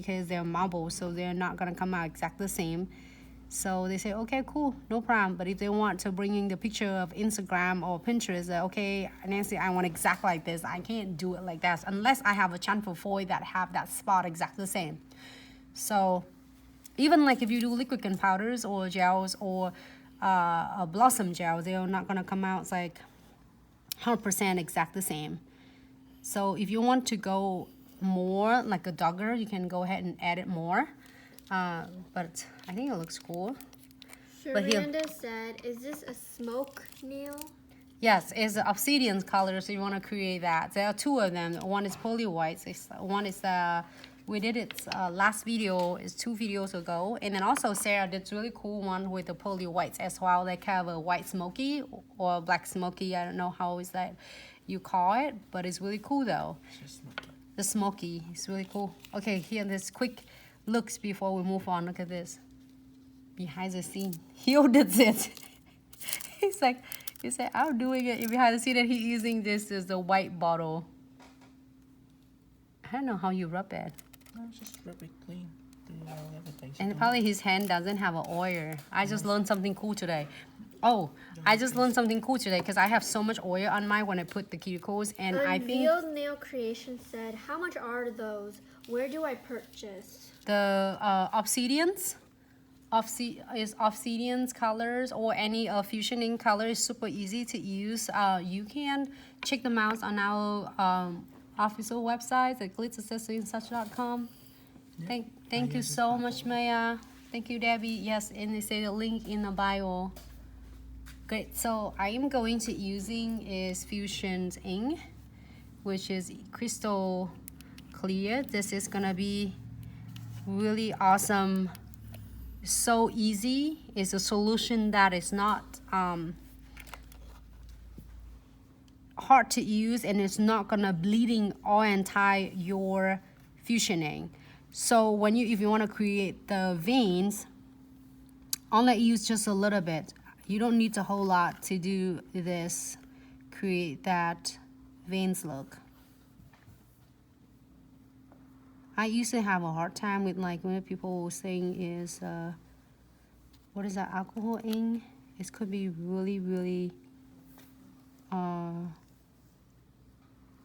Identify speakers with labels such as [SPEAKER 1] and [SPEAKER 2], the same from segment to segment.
[SPEAKER 1] because they're marble, so they're not gonna come out exactly the same. So they say, okay, cool, no problem. But if they want to bring in the picture of Instagram or Pinterest, okay, Nancy, I want exactly like this. I can't do it like that unless I have a chamfer foil that have that spot exactly the same. So even like if you do liquid and powders or gels or a blossom gel, they're not gonna come out like 100% exact the same. So if you want to go more like a dogger, you can go ahead and add it more. But I think it looks cool.
[SPEAKER 2] Miranda said, is this a smoke nail?
[SPEAKER 1] Yes, it's an obsidian color, so you want to create that. There are two of them. One is poly white. One is we did it last video, is 2 videos ago. And then also Sarah did a really cool one with the poly whites as well. They have a white smoky or black smoky. I don't know how is that you call it, but it's really cool though. The smoky, it's really cool. Okay, here this quick looks before we move on. Look at this. Behind the scene. He did it. He's like, he said, I'm doing it behind the scene, and he's using this as the white bottle. I don't know how you rub it.
[SPEAKER 3] No, just rub it clean.
[SPEAKER 1] And probably his hand doesn't have an oil. I just learned something cool today. Oh, I just learned something cool today because I have so much oil on mine when I put the cuticles, and I think
[SPEAKER 2] Unveiled Nail Creation said, how much are those? Where do I purchase?
[SPEAKER 1] The obsidians. Obsidians colors or any fusioning color is super easy to use. You can check them out on our official website at glitzaccessoryandsuch.com. Thank you so much, Maya. Thank you, Debbie. Yes, and they say the link in the bio. Great. So I am going to using is Fusion's ink, which is crystal clear. This is gonna be really awesome. So easy. It's a solution that is not hard to use, and it's not gonna bleeding or entire your fusioning. So when if you want to create the veins, only use just a little bit. You don't need a whole lot to do this, create that veins look. I used to have a hard time with like when people were saying is what is that, alcohol ink? It could be really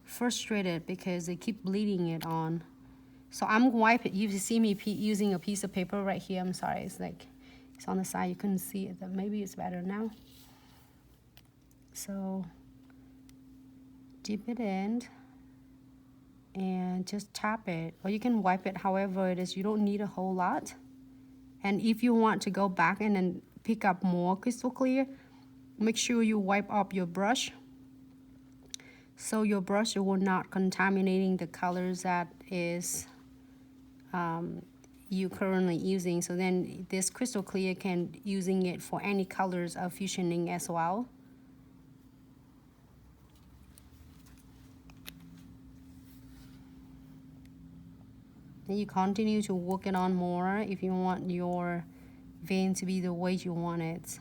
[SPEAKER 1] frustrated because they keep bleeding it on. So I'm wiping. You see me using a piece of paper right here. I'm sorry, it's like it's on the side. You couldn't see it. Maybe it's better now. So dip it in and just tap it, or you can wipe it however it is. You don't need a whole lot. And if you want to go back and then pick up more crystal clear, make sure you wipe up your brush, so your brush will not contaminating the colors that is you currently using. So then this crystal clear can using it for any colors of fusioning as well. Then you continue to work it on more if you want your vein to be the way you want it,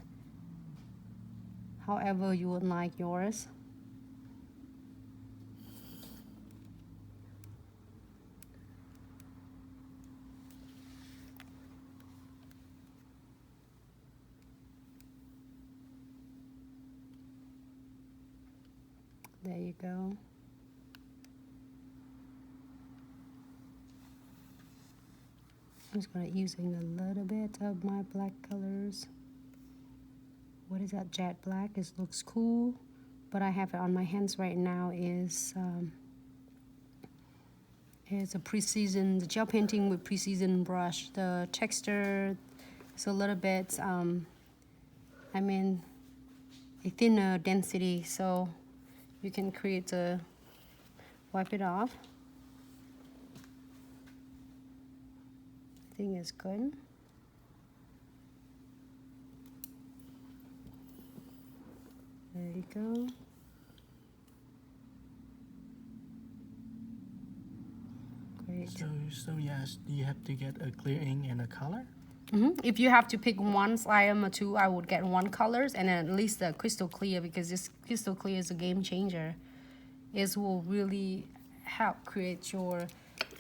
[SPEAKER 1] however you would like yours. There you go. I'm just gonna using a little bit of my black colors. What is that, jet black? It looks cool, but I have it on my hands right now. Is it's a pre-seasoned, the gel painting with pre-seasoned brush. The texture is a little bit I mean a thinner density, so you can create a wipe it off. I think it's good. There you go. Great.
[SPEAKER 3] So yes, you have to get a clear ink and a color?
[SPEAKER 1] If you have to pick one item or two, I would get one colors and then at least the crystal clear, because this crystal clear is a game changer. It will really help create your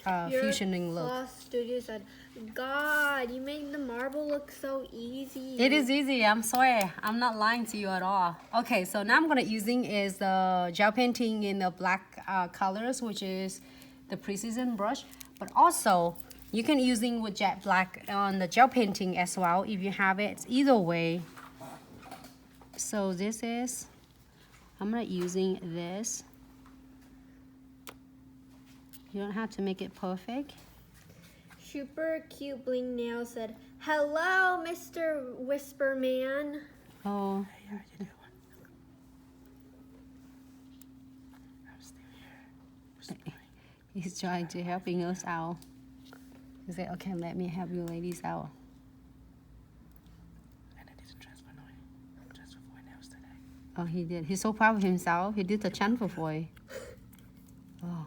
[SPEAKER 1] fusioning look.
[SPEAKER 2] Floss Studio said, God, you made the marble look so easy.
[SPEAKER 1] It is easy. I'm sorry. I'm not lying to you at all. Okay, so now I'm gonna using is the gel painting in the black colors, which is the precision brush. But also, you can using with jet black on the gel painting as well if you have it. Either way. So this is, I'm not using this. You don't have to make it perfect.
[SPEAKER 2] Super Cute Bling Nail said, hello, Mr. Whisper Man.
[SPEAKER 1] Oh,
[SPEAKER 3] Hey, how you doing? I'm still here. What's the point?
[SPEAKER 1] he's trying to helping us out. He said, okay, let me help you ladies out.
[SPEAKER 3] And I didn't transfer noise. Transfer for nails today.
[SPEAKER 1] Oh, he did. He's so proud of himself. He did the transfer for you. Oh.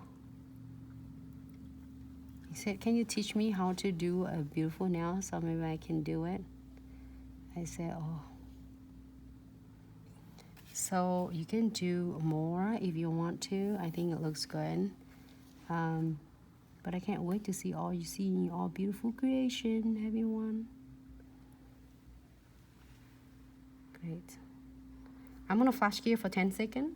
[SPEAKER 1] He said, can you teach me how to do a beautiful nail so maybe I can do it? I said, oh. So you can do more if you want to. I think it looks good. But I can't wait to see all you see, all beautiful creation, everyone. Great. I'm gonna flash gear for 10 seconds.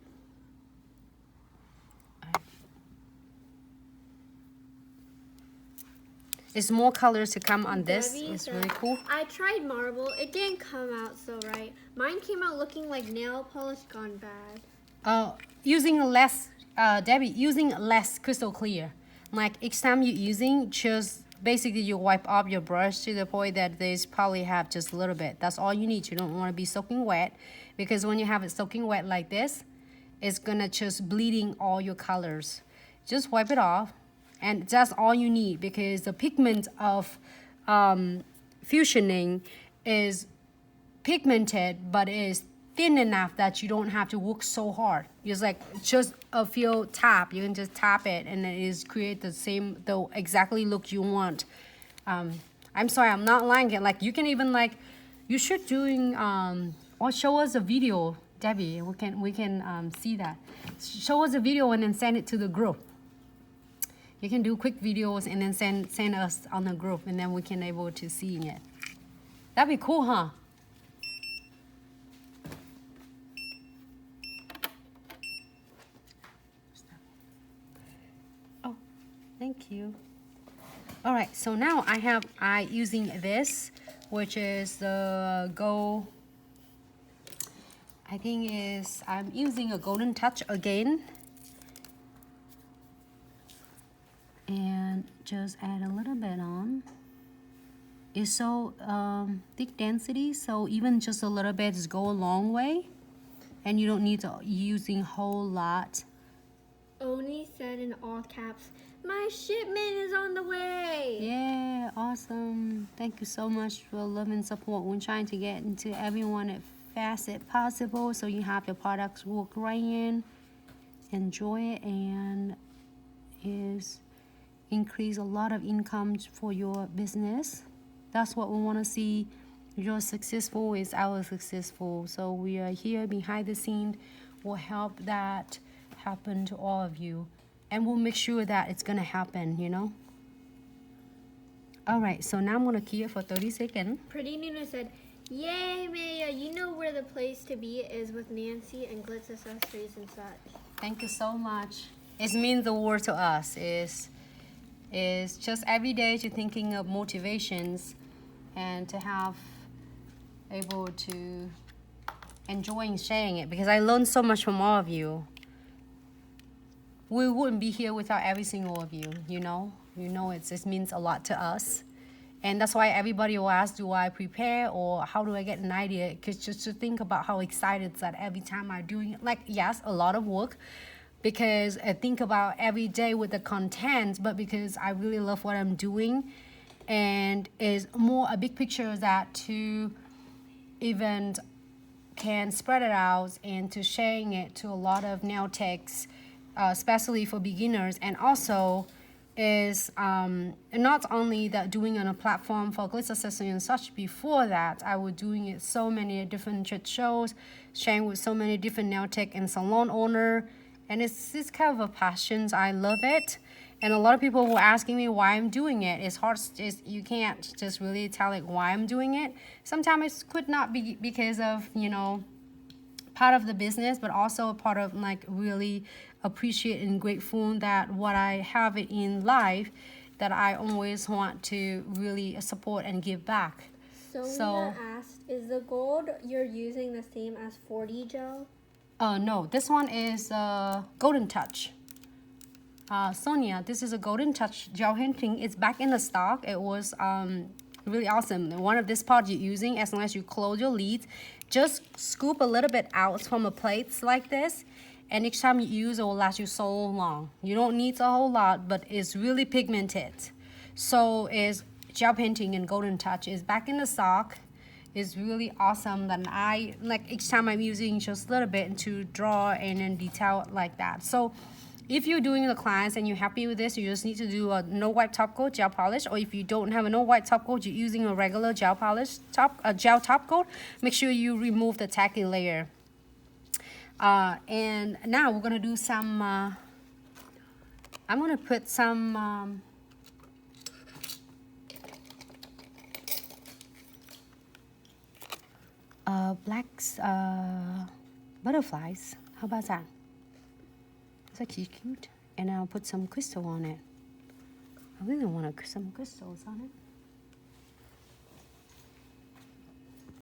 [SPEAKER 1] There's more colors to come on this.
[SPEAKER 2] Debbie
[SPEAKER 1] It's
[SPEAKER 2] said,
[SPEAKER 1] really cool.
[SPEAKER 2] I tried marble. It didn't come out so right. Mine came out looking like nail polish gone bad.
[SPEAKER 1] Using less, Debbie, using less crystal clear. Like each time you're using, just basically you wipe off your brush to the point that there's probably have just a little bit. That's all you need. You don't want to be soaking wet, because when you have it soaking wet like this, it's gonna just bleeding all your colors. Just wipe it off, and that's all you need, because the pigment of fusioning is pigmented, but is thin enough that you don't have to work so hard. It's like just a few tap. You can just tap it, and it is create the exactly look you want. I'm sorry, I'm not lying. Like you can even like, you should doing or show us a video, Debbie. We can see that. Show us a video and then send it to the group. You can do quick videos and then send us on the group, and then we can able to see it. That'd be cool, huh? Oh, thank you. All right, so now I using this, which is the gold. I think I'm using a golden touch again. And just add a little bit on. It's so thick density, so even just a little bit just go a long way, and you don't need to using a whole lot.
[SPEAKER 2] Oni said in all caps, my shipment is on the way.
[SPEAKER 1] Yeah, awesome. Thank you so much for love and support. We're trying to get into everyone as fast as possible, so you have your products work right in, enjoy it, and is increase a lot of income for your business. That's what we want to see. You're successful is our successful. So we are here behind the scene. We'll help that happen to all of you, and we'll make sure that it's gonna happen, you know. All right, so now I'm gonna key it for 30 seconds.
[SPEAKER 2] Pretty Nuna said, yay, Maya, you know where the place to be is with Nancy and Glitz accessories and such.
[SPEAKER 1] Thank you so much. It means the world to us. Is just every day to thinking of motivations, and to have able to enjoying sharing it, because I learned so much from all of you. We wouldn't be here without every single of you, you know. It means a lot to us. And that's why everybody will ask, do I prepare or how do I get an idea? Because just to think about how excited that every time I'm doing it, like, yes, a lot of work, because I think about every day with the content, but because I really love what I'm doing, and is more a big picture that to even can spread it out and to sharing it to a lot of nail techs, especially for beginners, and also is not only that doing on a platform for Glitz accessory and such. Before that, I was doing it so many different trade shows, sharing with so many different nail tech and salon owner. And it's this kind of a passion. I love it. And a lot of people were asking me why I'm doing it. It's hard, you can't just really tell like why I'm doing it. Sometimes it could not be because of, you know, part of the business, but also a part of like really appreciate and grateful that what I have it in life, that I always want to really support and give back.
[SPEAKER 2] Sonia asked, is the gold you're using the same as 4D gel?
[SPEAKER 1] No, this one is Golden Touch. Sonia, this is a Golden Touch gel painting. It's back in the stock. It was really awesome. One of this pot you're using, as long as you close your lids, just scoop a little bit out from a plate like this, and each time you use it will last you so long. You don't need a whole lot, but it's really pigmented. So is gel painting and Golden Touch is back in the stock. It's really awesome. That I like each time I'm using just a little bit to draw and then detail like that. So if you're doing the clients and you're happy with this, you just need to do a no wipe top coat gel polish. Or if you don't have a no wipe top coat, you're using a regular gel polish gel top coat, make sure you remove the tacky layer. And now we're gonna do some I'm gonna put some black butterflies. How about that? It's actually cute. And I'll put some crystal on it. I really want some crystals on it.